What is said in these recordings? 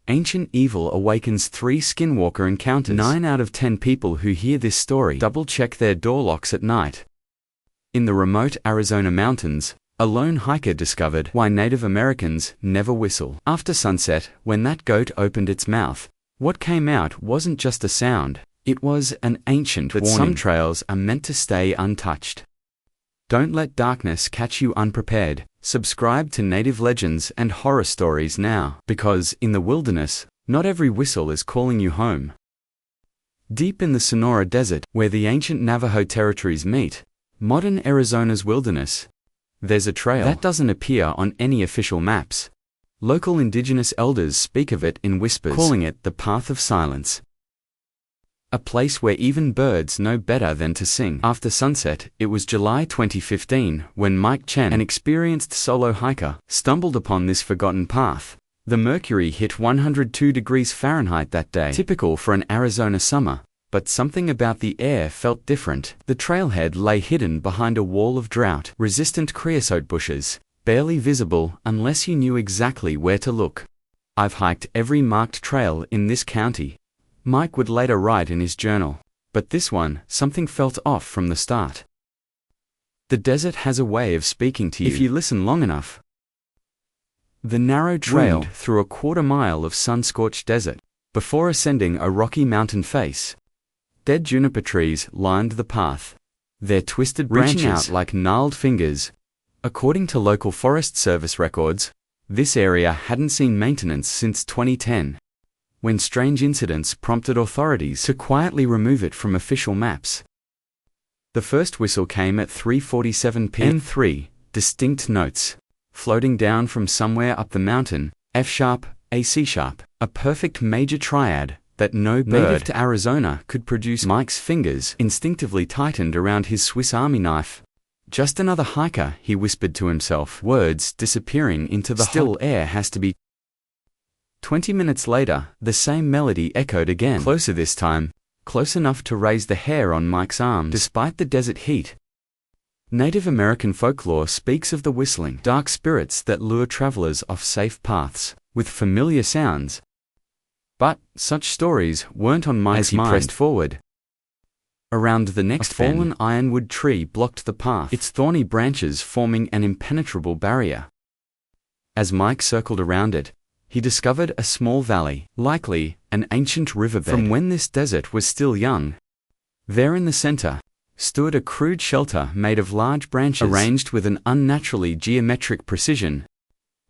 Ancient evil awakens 3 Skinwalker encounters. 9 out of 10 people who hear this story double-check their door locks at night. In the remote Arizona mountains, a lone hiker discovered why Native Americans never whistle. After sunset, when that goat opened its mouth, what came out wasn't just a sound, it was an ancient warning. Some trails are meant to stay untouched. Don't let darkness catch you unprepared. Subscribe to Native Legends and Horror Stories now, because in the wilderness, not every whistle is calling you home. Deep in the Sonora Desert, where the ancient Navajo territories meet, modern Arizona's wilderness, there's a trail that doesn't appear on any official maps. Local indigenous elders speak of it in whispers, calling it the Path of Silence. A place where even birds know better than to sing. After sunset, it was July 2015 when Mike Chen, an experienced solo hiker, stumbled upon this forgotten path. The mercury hit 102 degrees Fahrenheit that day, typical for an Arizona summer, but something about the air felt different. The trailhead lay hidden behind a wall of drought-resistant creosote bushes, barely visible unless you knew exactly where to look. "I've hiked every marked trail in this county," Mike would later write in his journal, but this one, something felt off from the start. The desert has a way of speaking to you if you listen long enough. The narrow trail wound through a quarter-mile of sun-scorched desert, before ascending a rocky mountain face. Dead juniper trees lined the path, their twisted branches reaching out like gnarled fingers. According to local Forest Service records, this area hadn't seen maintenance since 2010. When strange incidents prompted authorities to quietly remove it from official maps. The first whistle came at 3:47 p.m. 3 distinct notes, floating down from somewhere up the mountain, F-sharp, AC-sharp, a perfect major triad that no bird native to Arizona could produce. Mike's fingers instinctively tightened around his Swiss Army knife. "Just another hiker," he whispered to himself, words disappearing into the still air. "Has to be." 20 minutes later, the same melody echoed again, closer this time, close enough to raise the hair on Mike's arms despite the desert heat. Native American folklore speaks of the whistling dark spirits that lure travelers off safe paths with familiar sounds. But such stories weren't on Mike's mind. As he pressed forward, around the next bend, a fallen ironwood tree blocked the path, its thorny branches forming an impenetrable barrier. As Mike circled around it, he discovered a small valley, likely an ancient riverbed from when this desert was still young. There in the center stood a crude shelter made of large branches arranged with an unnaturally geometric precision.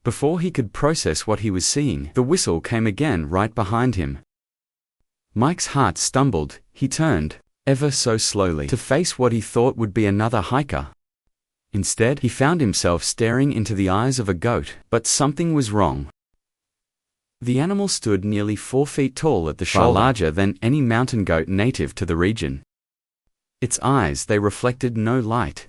Before he could process what he was seeing, the whistle came again right behind him. Mike's heart stumbled. He turned, ever so slowly, to face what he thought would be another hiker. Instead, he found himself staring into the eyes of a goat, but something was wrong. The animal stood nearly 4 feet tall at the shoulder, far larger than any mountain goat native to the region. Its eyes, they reflected no light.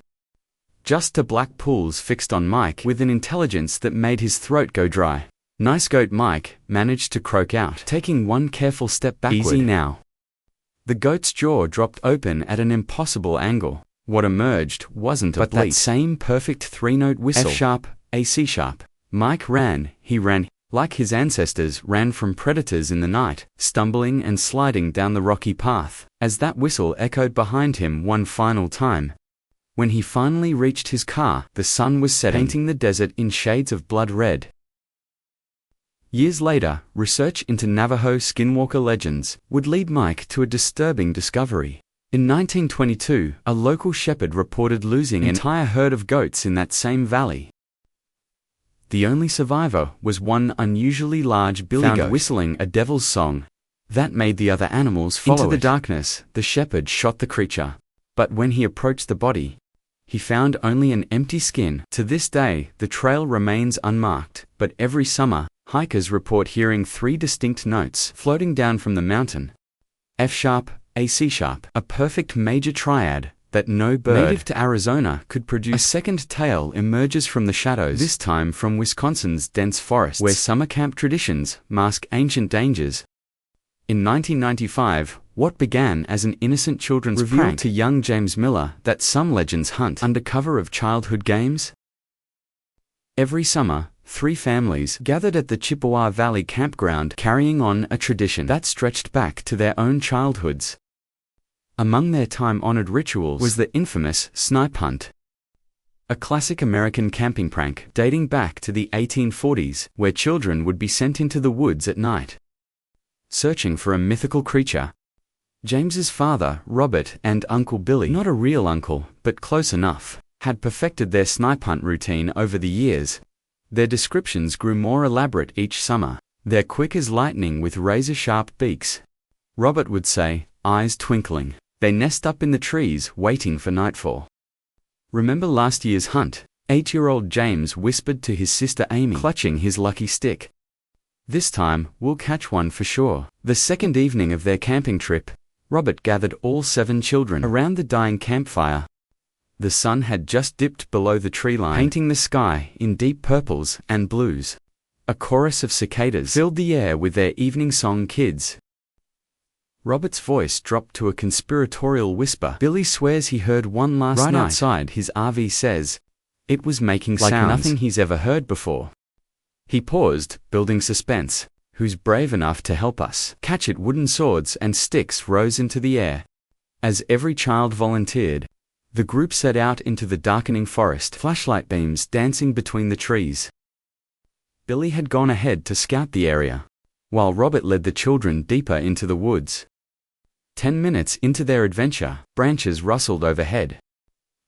Just two black pools fixed on Mike with an intelligence that made his throat go dry. "Nice goat," Mike managed to croak out, taking one careful step backward. "Easy now." The goat's jaw dropped open at an impossible angle. What emerged wasn't a bleat, but that same perfect 3-note whistle. F-sharp, AC-sharp. Mike ran, he ran, like his ancestors ran from predators in the night, stumbling and sliding down the rocky path, as that whistle echoed behind him one final time. When he finally reached his car, the sun was setting, painting the desert in shades of blood red. Years later, research into Navajo Skinwalker legends would lead Mike to a disturbing discovery. In 1922, a local shepherd reported losing an entire herd of goats in that same valley. The only survivor was one unusually large billy goat whistling a devil's song. That made the other animals follow it. Into the darkness, the shepherd shot the creature. But when he approached the body, he found only an empty skin. To this day, the trail remains unmarked, but every summer, hikers report hearing 3 distinct notes floating down from the mountain. F-sharp, AC-sharp, a perfect major triad that no bird native to Arizona could produce. A second tale emerges from the shadows, this time from Wisconsin's dense forests, where summer camp traditions mask ancient dangers. In 1995, what began as an innocent children's prank to young James Miller that some legends hunt under cover of childhood games. Every summer, 3 families gathered at the Chippewa Valley campground, carrying on a tradition that stretched back to their own childhoods. Among their time-honored rituals was the infamous snipe hunt, a classic American camping prank dating back to the 1840s, where children would be sent into the woods at night, searching for a mythical creature. James's father, Robert, and Uncle Billy, not a real uncle, but close enough, had perfected their snipe hunt routine over the years. Their descriptions grew more elaborate each summer. They're quick as lightning with razor-sharp beaks, Robert would say, eyes twinkling. They nest up in the trees, waiting for nightfall. Remember last year's hunt? 8-year-old James whispered to his sister Amy, clutching his lucky stick. This time, we'll catch one for sure. The second evening of their camping trip, Robert gathered all 7 children around the dying campfire. The sun had just dipped below the tree line, painting the sky in deep purples and blues. A chorus of cicadas filled the air with their evening song, "Kids." Robert's voice dropped to a conspiratorial whisper. Billy swears he heard one last night outside his RV. Says it was making like sounds nothing he's ever heard before. He paused, building suspense. Who's brave enough to help us catch it? Wooden swords and sticks rose into the air. As every child volunteered, the group set out into the darkening forest, flashlight beams dancing between the trees. Billy had gone ahead to scout the area, while Robert led the children deeper into the woods. 10 minutes into their adventure, branches rustled overhead.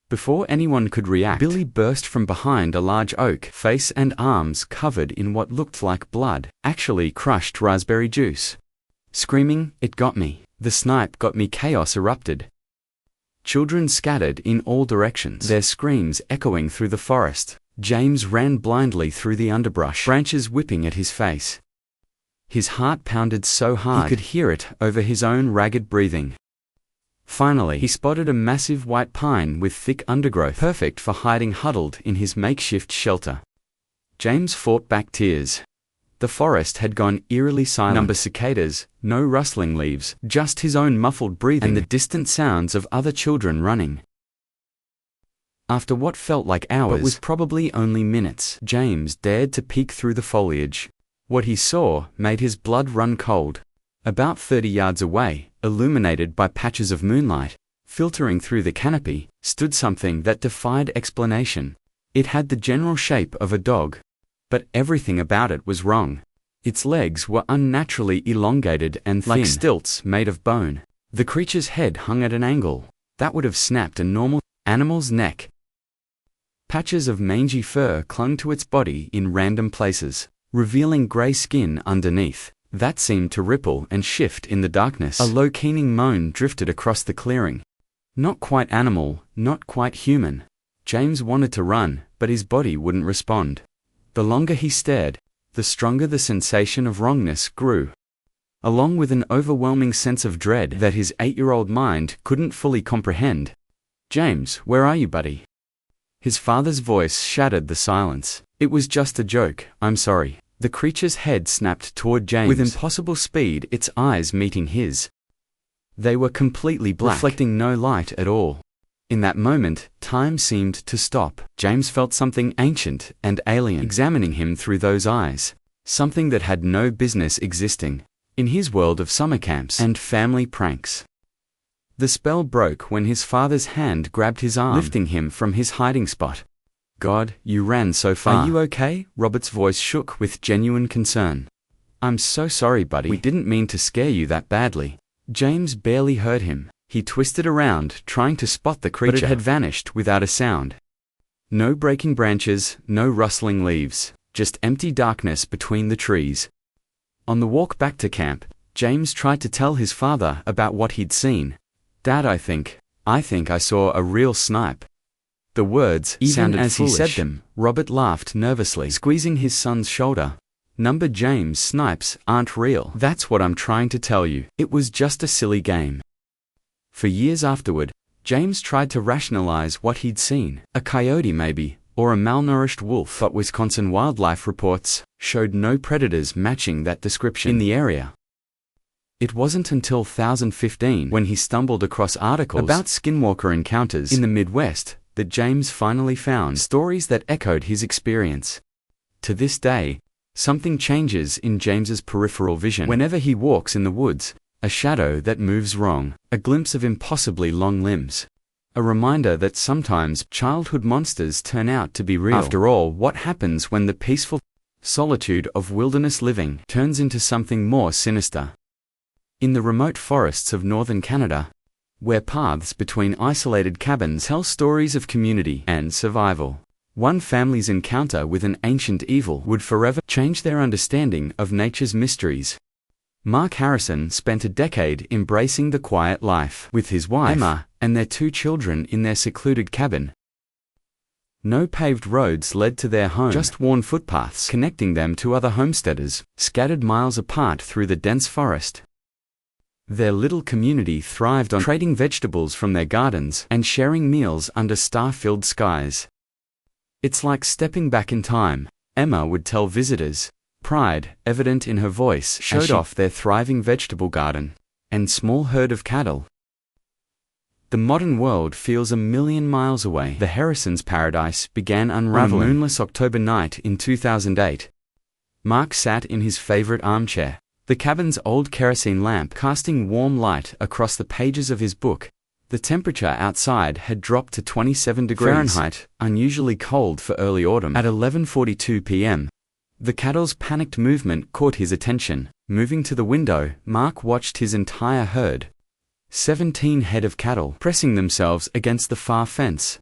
Before anyone could react, Billy burst from behind a large oak, face and arms covered in what looked like blood, actually crushed raspberry juice. Screaming, "It got me! The snipe got me!" Chaos erupted. Children scattered in all directions, their screams echoing through the forest. James ran blindly through the underbrush, branches whipping at his face. His heart pounded so hard he could hear it over his own ragged breathing. Finally, he spotted a massive white pine with thick undergrowth, perfect for hiding huddled in his makeshift shelter. James fought back tears. The forest had gone eerily silent. No cicadas, no rustling leaves, just his own muffled breathing and the distant sounds of other children running. After what felt like hours, but was probably only minutes, James dared to peek through the foliage. What he saw made his blood run cold. About 30 yards away, illuminated by patches of moonlight, filtering through the canopy, stood something that defied explanation. It had the general shape of a dog, but everything about it was wrong. Its legs were unnaturally elongated and thin, like stilts made of bone. The creature's head hung at an angle that would have snapped a normal animal's neck. Patches of mangy fur clung to its body in random places, revealing gray skin underneath that seemed to ripple and shift in the darkness. A low keening moan drifted across the clearing. Not quite animal, not quite human. James wanted to run, but his body wouldn't respond. The longer he stared, the stronger the sensation of wrongness grew, along with an overwhelming sense of dread that his 8-year-old mind couldn't fully comprehend. "James, where are you, buddy?" His father's voice shattered the silence. "It was just a joke, I'm sorry." The creature's head snapped toward James with impossible speed, its eyes meeting his. They were completely black, reflecting no light at all. In that moment, time seemed to stop. James felt something ancient and alien examining him through those eyes, something that had no business existing in his world of summer camps and family pranks. The spell broke when his father's hand grabbed his arm, lifting him from his hiding spot. "God, you ran so far. Are you okay?" Robert's voice shook with genuine concern. "I'm so sorry, buddy. We didn't mean to scare you that badly." James barely heard him. He twisted around, trying to spot the creature, but it had vanished without a sound. No breaking branches, no rustling leaves, just empty darkness between the trees. On the walk back to camp, James tried to tell his father about what he'd seen. "Dad, I think I saw a real snipe." The words sounded as foolish. He said them, Robert laughed nervously, squeezing his son's shoulder. "Number James, snipes aren't real. That's what I'm trying to tell you. It was just a silly game." For years afterward, James tried to rationalize what he'd seen. A coyote maybe, or a malnourished wolf, but Wisconsin wildlife reports showed no predators matching that description in the area. It wasn't until 2015 when he stumbled across articles about Skinwalker encounters in the Midwest that James finally found stories that echoed his experience. To this day, something changes in James's peripheral vision. Whenever he walks in the woods, a shadow that moves wrong, a glimpse of impossibly long limbs. A reminder that sometimes childhood monsters turn out to be real. After all, what happens when the peaceful solitude of wilderness living turns into something more sinister? In the remote forests of northern Canada, where paths between isolated cabins tell stories of community and survival, one family's encounter with an ancient evil would forever change their understanding of nature's mysteries. Mark Harrison spent a decade embracing the quiet life with his wife, Emma, and their 2 children in their secluded cabin. No paved roads led to their home, just worn footpaths connecting them to other homesteaders, scattered miles apart through the dense forest. Their little community thrived on trading vegetables from their gardens and sharing meals under star-filled skies. "It's like stepping back in time," Emma would tell visitors. Pride, evident in her voice, showed off their thriving vegetable garden and small herd of cattle. The modern world feels a million miles away. The Harrisons' paradise began unraveling. On a moonless October night in 2008, Mark sat in his favorite armchair, the cabin's old kerosene lamp casting warm light across the pages of his book. The temperature outside had dropped to 27 degrees Fahrenheit, unusually cold for early autumn. At 11:42 p.m., the cattle's panicked movement caught his attention. Moving to the window, Mark watched his entire herd, 17 head of cattle, pressing themselves against the far fence,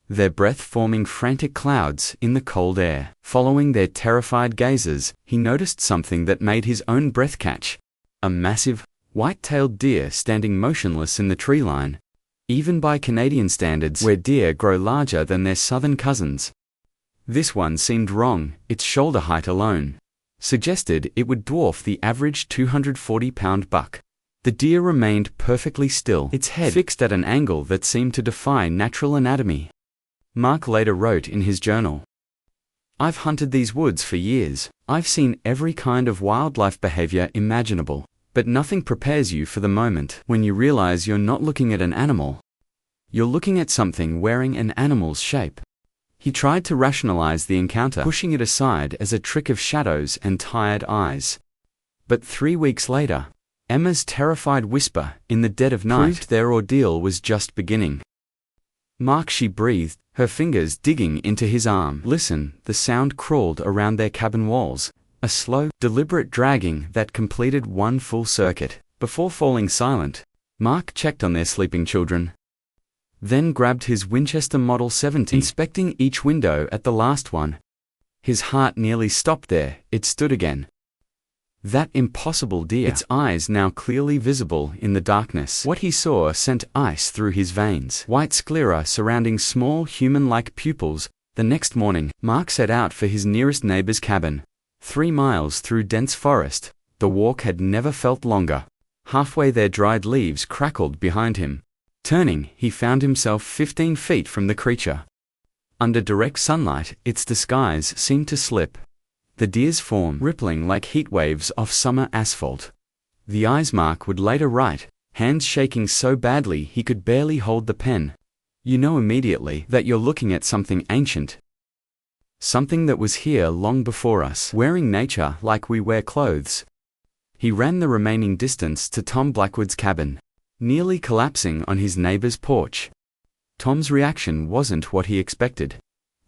their breath forming frantic clouds in the cold air. Following their terrified gazes, he noticed something that made his own breath catch: a massive, white-tailed deer standing motionless in the tree line, even by Canadian standards where deer grow larger than their southern cousins. This one seemed wrong. Its shoulder height alone suggested it would dwarf the average 240-pound buck. The deer remained perfectly still, its head fixed at an angle that seemed to defy natural anatomy. Mark later wrote in his journal, "I've hunted these woods for years. I've seen every kind of wildlife behavior imaginable, but nothing prepares you for the moment when you realize you're not looking at an animal. You're looking at something wearing an animal's shape." He tried to rationalize the encounter, pushing it aside as a trick of shadows and tired eyes. But 3 weeks later, Emma's terrified whisper in the dead of night proved their ordeal was just beginning. "Mark," she breathed, her fingers digging into his arm. "Listen." The sound crawled around their cabin walls, a slow, deliberate dragging that completed one full circuit. Before falling silent, Mark checked on their sleeping children, then grabbed his Winchester Model 70, inspecting each window at the last one. His heart nearly stopped there. It stood again. That impossible deer, its eyes now clearly visible in the darkness. What he saw sent ice through his veins, white sclera surrounding small human-like pupils. The next morning, Mark set out for his nearest neighbor's cabin. 3 miles through dense forest, the walk had never felt longer. Halfway there, dried leaves crackled behind him. Turning, he found himself 15 feet from the creature. Under direct sunlight, its disguise seemed to slip, the deer's form rippling like heat waves off summer asphalt. The eyes, Mark would later write, hands shaking so badly he could barely hold the pen. "You know immediately that you're looking at something ancient. Something that was here long before us, wearing nature like we wear clothes." He ran the remaining distance to Tom Blackwood's cabin, nearly collapsing on his neighbor's porch. Tom's reaction wasn't what he expected.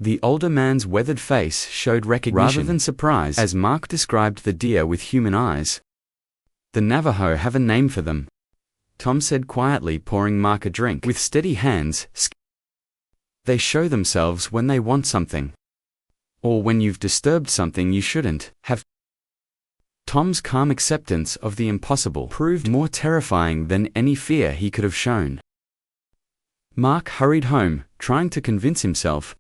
The older man's weathered face showed recognition rather than surprise as Mark described the deer with human eyes. "The Navajo have a name for them," Tom said quietly, pouring Mark a drink. "With steady hands, they show themselves when they want something, or when you've disturbed something you shouldn't have." Tom's calm acceptance of the impossible proved more terrifying than any fear he could have shown. Mark hurried home, trying to convince himself